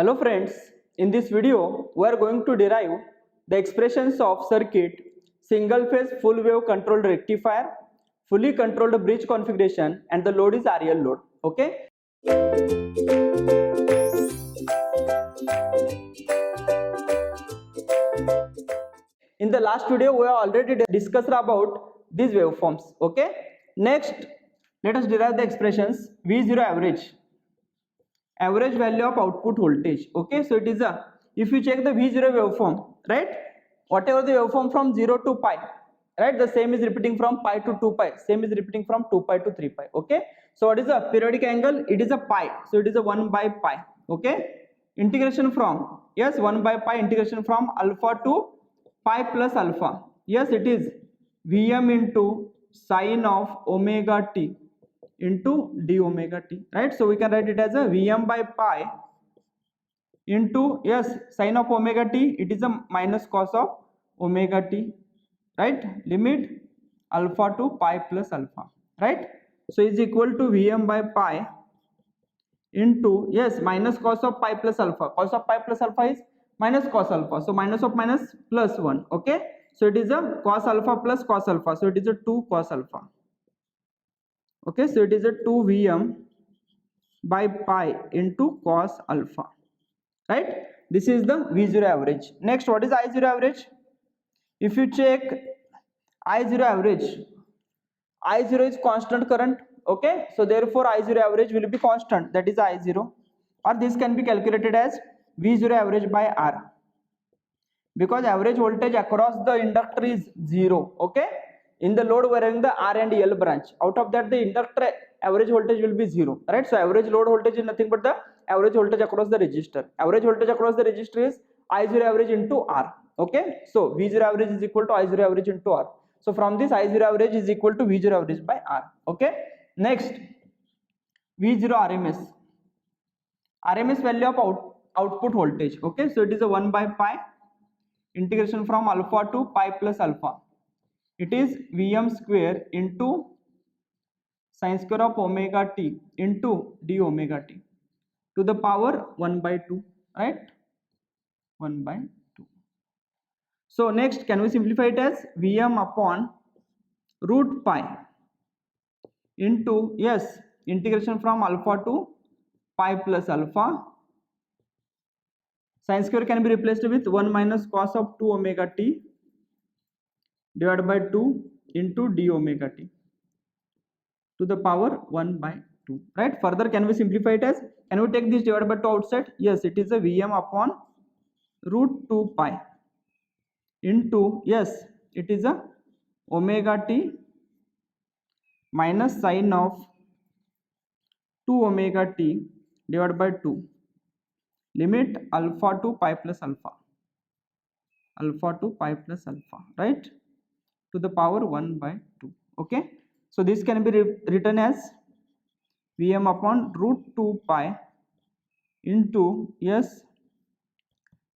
Hello friends, in this video we are going to derive the expressions of circuit, single phase full wave controlled rectifier, fully controlled bridge configuration and the load is RL load. Okay. In the last video we have already discussed about these waveforms. Okay. Next, let us derive the expressions V0 average value of output voltage. Okay, so it is a, if you check the V0 waveform, right, whatever the waveform from 0 to pi, right, the same is repeating from pi to 2 pi, same is repeating from 2 pi to 3 pi. Okay, so what is the periodic angle? It is a pi, so it is a 1 by pi. Okay, integration from, yes, 1 by pi, integration from alpha to pi plus alpha, yes, it is Vm into sine of omega t into d omega t, right? So we can write it as a Vm by pi into, yes, sine of omega t, it is a minus cos of omega t, right? Limit alpha to pi plus alpha, right? So is equal to Vm by pi into, yes, minus cos of pi plus alpha. Cos of pi plus alpha is minus cos alpha, so minus of minus plus 1. Okay, so it is a cos alpha plus cos alpha, so it is a 2 cos alpha. Okay, so it is a 2 Vm by pi into cos alpha, right? This is the V0 average. Next, what is I0 average? If you check I0 average, I0 is constant current. Okay, so therefore I0 average will be constant, that is I0, or this can be calculated as V0 average by R, because average voltage across the inductor is 0. Okay, in the load we are having the R and L branch, out of that the inductor average voltage will be 0, right? So average load voltage is nothing but the average voltage across the resistor. Average voltage across the resistor is I0 average into R. Okay, so V0 average is equal to I0 average into R. So from this I0 average is equal to V0 average by R. Okay, next, V0 RMS value of output voltage. Okay, so it is a 1 by pi, integration from alpha to pi plus alpha, it is Vm square into sine square of omega t into d omega t to the power 1 by 2, right? 1 by 2. So next, can we simplify it as Vm upon root pi into, yes, integration from alpha to pi plus alpha, sine square can be replaced with 1 minus cos of 2 omega t divided by 2 into d omega t to the power 1 by 2, right? Further, can we simplify it as, can we take this divided by 2 outside? Yes, it is a Vm upon root 2 pi into, yes, it is a omega t minus sine of 2 omega t divided by 2, limit alpha to pi plus alpha, right, to the power 1 by 2. Okay, so this can be written as Vm upon root 2 pi into, yes,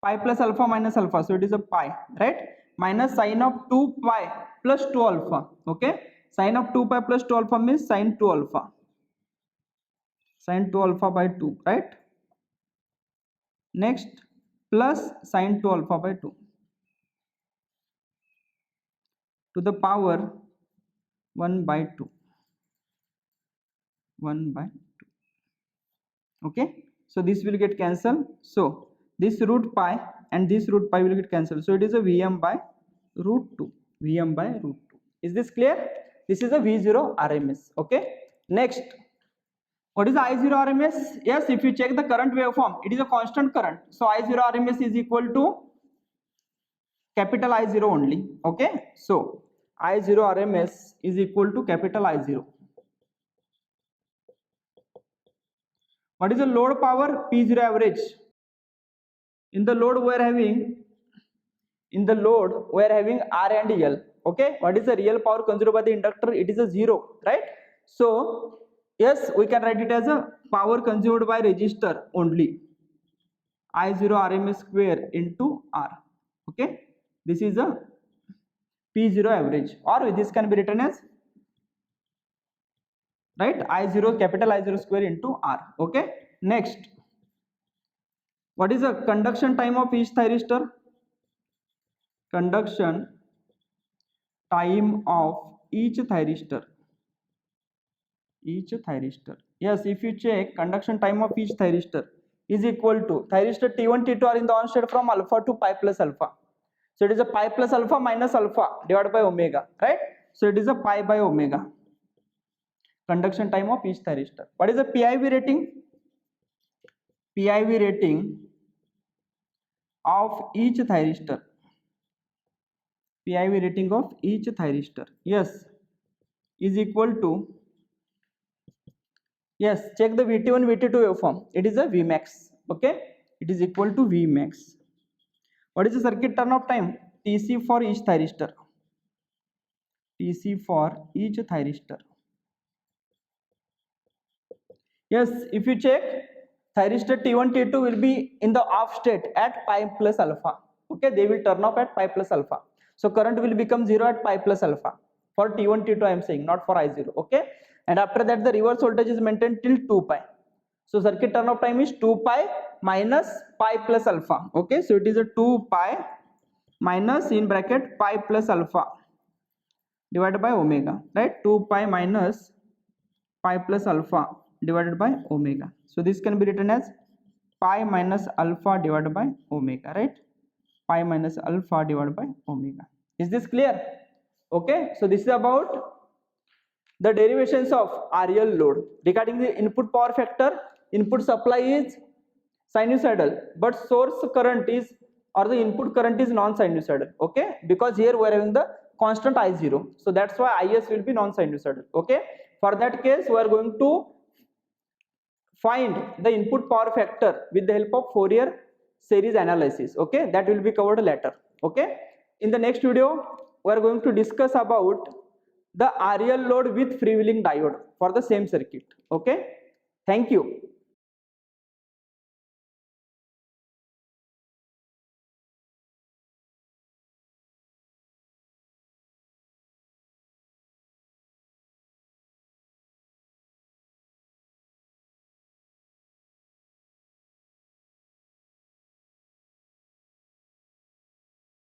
pi plus alpha minus alpha, so it is a pi, right, minus sine of 2 pi plus 2 alpha. Okay, sine of 2 pi plus 2 alpha means sine 2 alpha, by 2, right? Next, plus sine 2 alpha by 2 to the power 1 by 2, 1 by 2. Okay, so this will get cancelled, so this root pi and this root pi will get cancelled, so it is a Vm by root 2, is this clear? This is a V0 RMS. Okay, next, what is I0 RMS? Yes, if you check the current waveform, it is a constant current, so I0 RMS is equal to capital I0 only. Okay, so I0 RMS is equal to capital I0. What is the load power? P0 average. In the load we are having R and L. Okay, what is the real power consumed by the inductor? It is a 0, right? So yes, we can write it as a power consumed by resistor only, I0 RMS square into R. Okay, this is a P0 average, or this can be written as, right, I0 capital I0 square into R. Okay, next, What is the conduction time of each thyristor? Conduction time of each thyristor. Yes, if you check, conduction time of each thyristor is equal to thyristor T1 T2 are in the on state from alpha to pi plus alpha. So it is a pi plus alpha minus alpha divided by omega, right? So it is a pi by omega. Conduction time of each thyristor. What is the PIV rating? PIV rating of each thyristor. PIV rating of each thyristor, yes, is equal to, yes, check the VT1 VT2 waveform. It is a Vmax. Okay, it is equal to Vmax. What is the circuit turn-off time? TC for each thyristor. TC for each thyristor. Yes, if you check, thyristor T1 T2 will be in the off state at pi plus alpha. Okay, they will turn off at pi plus alpha. So current will become 0 at pi plus alpha. For T1 T2 I am saying, not for I0. Okay, and after that the reverse voltage is maintained till 2 pi. So circuit turn off time is 2 pi minus pi plus alpha. Okay, so it is a 2 pi minus in bracket pi plus alpha divided by omega, right? 2 pi minus pi plus alpha divided by omega. So this can be written as pi minus alpha divided by omega, right? Pi minus alpha divided by omega. Is this clear? Okay, so this is about the derivations of RL load. Regarding the input power factor, input supply is sinusoidal, but source current is, or the input current is non-sinusoidal. Okay, because here we are having the constant I0, so that's why IS will be non-sinusoidal. Okay, for that case we are going to find the input power factor with the help of Fourier series analysis. Okay, that will be covered later. Okay, in the next video we are going to discuss about the RL load with freewheeling diode for the same circuit. Okay, thank you.